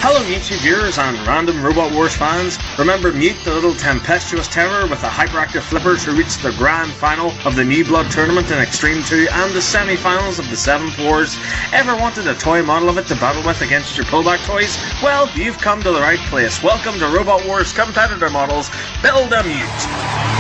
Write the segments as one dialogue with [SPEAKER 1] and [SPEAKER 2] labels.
[SPEAKER 1] Hello YouTube viewers and random Robot Wars fans. Remember Mute, the little tempestuous terror with the hyperactive flippers who reached the grand final of the New Blood tournament in Extreme 2 and the semi-finals of the 7th Wars? Ever wanted a toy model of it to battle with against your pullback toys? Well, you've come to the right place. Welcome to Robot Wars competitor models. Build a Mute!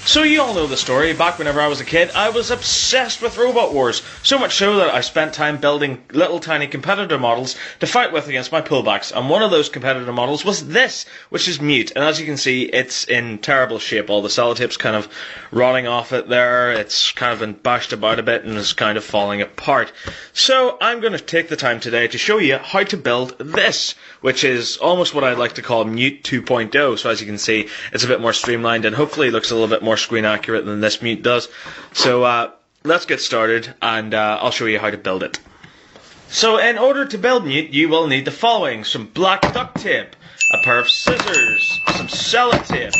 [SPEAKER 1] So you all know the story. Back whenever I was a kid, I was obsessed with Robot Wars. So much so that I spent time building little tiny competitor models to fight with against my pullbacks. And one of those competitor models was this, which is Mute. And as you can see, it's in terrible shape. All the sellotape's kind of rotting off it there. It's kind of been bashed about a bit and is kind of falling apart. So I'm going to take the time today to show you how to build this, which is almost what I'd like to call Mute 2.0. So as you can see, it's a bit more streamlined and hopefully looks a little bit more screen accurate than this Mute does. So let's get started and I'll show you how to build it. So in order to build Mute, you will need the following: some black duct tape, a pair of scissors, some sellotape,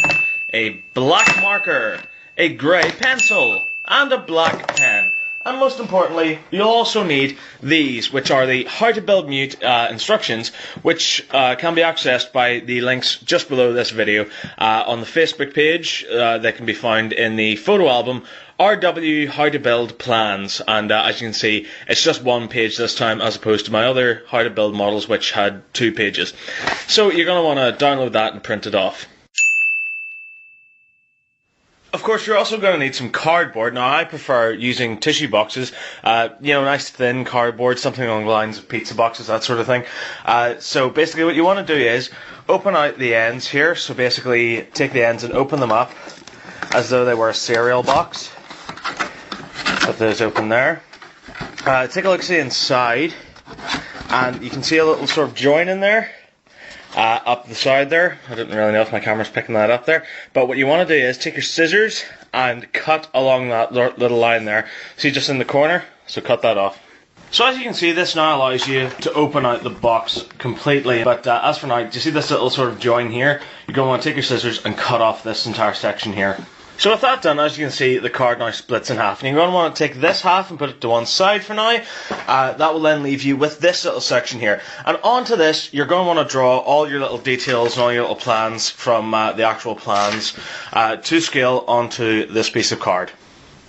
[SPEAKER 1] a black marker, a grey pencil, and a black pen. And most importantly, you'll also need these, which are the How to Build Mute instructions, which can be accessed by the links just below this video on the Facebook page. They can be found in the photo album RW How to Build Plans, and as you can see, it's just one page this time as opposed to my other How to Build models, which had 2 pages. So you're going to want to download that and print it off. Of course, you're also going to need some cardboard. Now, I prefer using tissue boxes, nice thin cardboard, something along the lines of pizza boxes, that sort of thing. So basically what you want to do is open out the ends here. So basically take the ends and open them up as though they were a cereal box. Put those open there. Take a look, see inside, and you can see a little sort of join in there. Up the side there. I don't really know if my camera's picking that up there. But what you want to do is take your scissors and cut along that little line there. See, just in the corner? So cut that off. So as you can see, this now allows you to open out the box completely. But as for now, do you see this little sort of join here? You're going to want to take your scissors and cut off this entire section here. So with that done, as you can see, the card now splits in half. And you're going to want to take this half and put it to one side for now. That will then leave you with this little section here. And onto this, you're going to want to draw all your little details and all your little plans from the actual plans to scale onto this piece of card.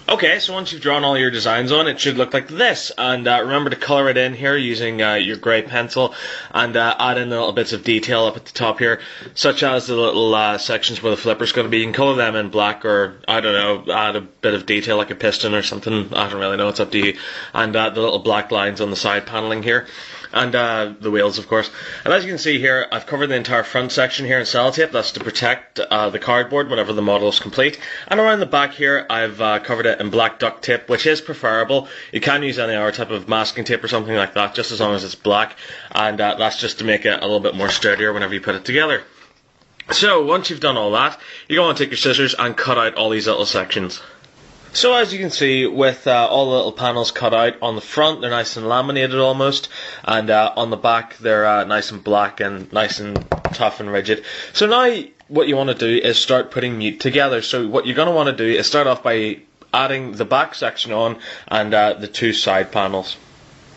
[SPEAKER 1] Okay, so once you've drawn all your designs on, it should look like this. And remember to colour it in here using your grey pencil and add in the little bits of detail up at the top here, such as the little sections where the flipper's going to be. You can colour them in black, or, I don't know, add a bit of detail like a piston or something. I don't really know, it's up to you. And the little black lines on the side panelling here. And the wheels, of course. And as you can see here, I've covered the entire front section here in sellotape. That's to protect the cardboard whenever the model is complete. And around the back here, I've covered it in black duct tape, which is preferable. You can use any other type of masking tape or something like that, just as long as it's black. And that's just to make it a little bit more sturdier whenever you put it together. So once you've done all that, you're going to take your scissors and cut out all these little sections. So as you can see, with all the little panels cut out on the front, they're nice and laminated almost, and on the back they're nice and black and nice and tough and rigid. So now what you want to do is start putting Mute together. So what you're going to want to do is start off by adding the back section on and the 2 side panels.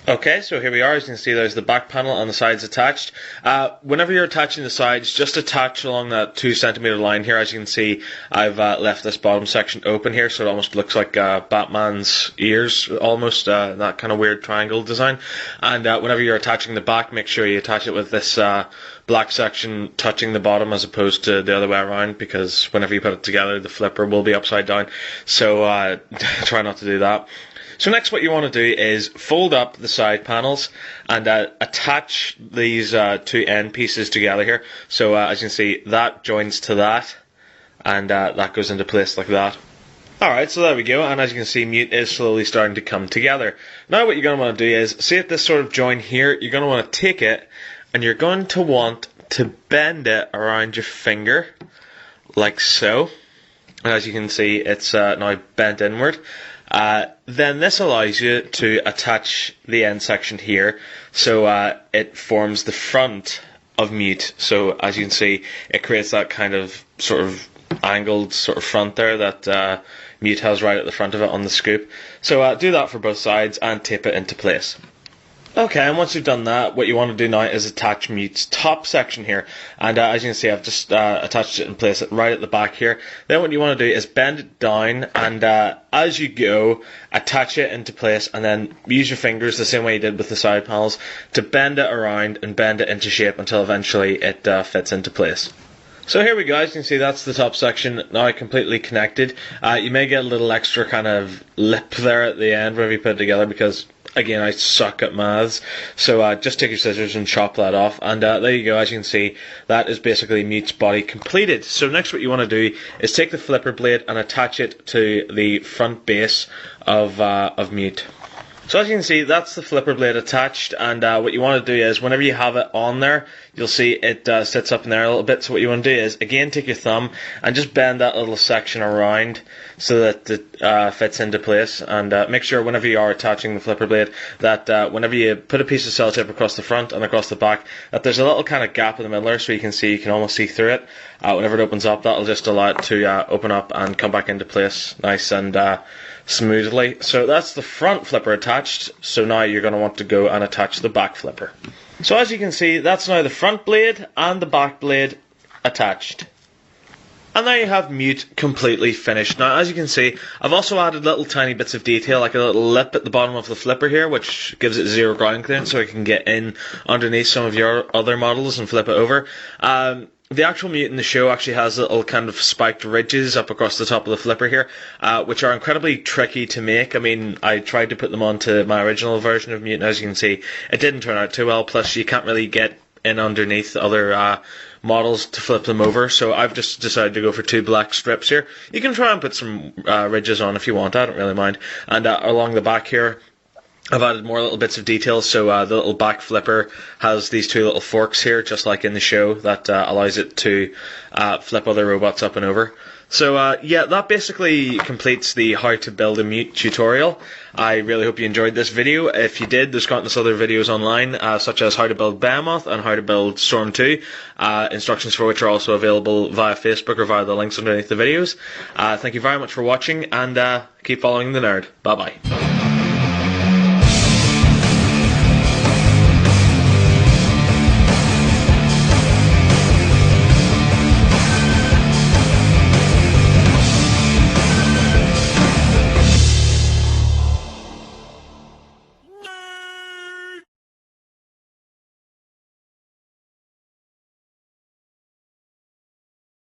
[SPEAKER 1] Okay, so here we are. As you can see, there's the back panel and the sides attached. Whenever you're attaching the sides, just attach along that 2 centimeter line here. As you can see, I've left this bottom section open here, so it almost looks like Batman's ears, almost, that kind of weird triangle design. And whenever you're attaching the back, make sure you attach it with this black section touching the bottom as opposed to the other way around, because whenever you put it together, the flipper will be upside down. So try not to do that. So next what you want to do is fold up the side panels and attach these 2 end pieces together here. So as you can see, that joins to that, and that goes into place like that. Alright, so there we go, and as you can see, Mute is slowly starting to come together. Now what you're going to want to do is, see at this sort of join here, you're going to want to take it and you're going to want to bend it around your finger, like so. And as you can see, it's now bent inward. Then this allows you to attach the end section here, so it forms the front of Mute. So as you can see, it creates that kind of sort of angled sort of front there that Mute has right at the front of it on the scoop. So do that for both sides and tape it into place. Okay, and once you've done that, what you want to do now is attach Mute's top section here. And as you can see, I've just attached it in place right at the back here. Then what you want to do is bend it down, and as you go, attach it into place, and then use your fingers the same way you did with the side panels to bend it around and bend it into shape until eventually it fits into place. So here we go, as you can see, that's the top section now completely connected. You may get a little extra kind of lip there at the end whenever you put it together, because again, I suck at maths, so just take your scissors and chop that off, and there you go. As you can see, that is basically Mute's body completed. So next what you want to do is take the flipper blade and attach it to the front base of Mute. So as you can see, that's the flipper blade attached, and what you want to do is, whenever you have it on there, you'll see it sits up in there a little bit. So what you want to do is, again, take your thumb and just bend that little section around so that it fits into place, and make sure whenever you are attaching the flipper blade that whenever you put a piece of sellotape across the front and across the back, that there's a little kind of gap in the middle there, so you can almost see through it. Whenever it opens up, that'll just allow it to open up and come back into place nice and smoothly. So that's the front flipper attached. So now you're going to want to go and attach the back flipper. So as you can see, that's now the front blade and the back blade attached. And there you have Mute completely finished. Now, as you can see, I've also added little tiny bits of detail, like a little lip at the bottom of the flipper here, which gives it zero ground clearance, so it can get in underneath some of your other models and flip it over. The actual Mute in the show actually has little kind of spiked ridges up across the top of the flipper here, which are incredibly tricky to make. I mean, I tried to put them onto my original version of Mute, and as you can see, it didn't turn out too well. Plus, you can't really get in underneath other models to flip them over, so I've just decided to go for 2 black strips here. You can try and put some ridges on if you want, I don't really mind. And along the back here, I've added more little bits of detail, so the little back flipper has these 2 little forks here, just like in the show, that allows it to flip other robots up and over. So yeah, that basically completes the how to build a Mute tutorial. I really hope you enjoyed this video. If you did, there's countless other videos online, such as how to build Behemoth and how to build Storm 2, instructions for which are also available via Facebook or via the links underneath the videos. Thank you very much for watching, and keep following the nerd. Bye bye.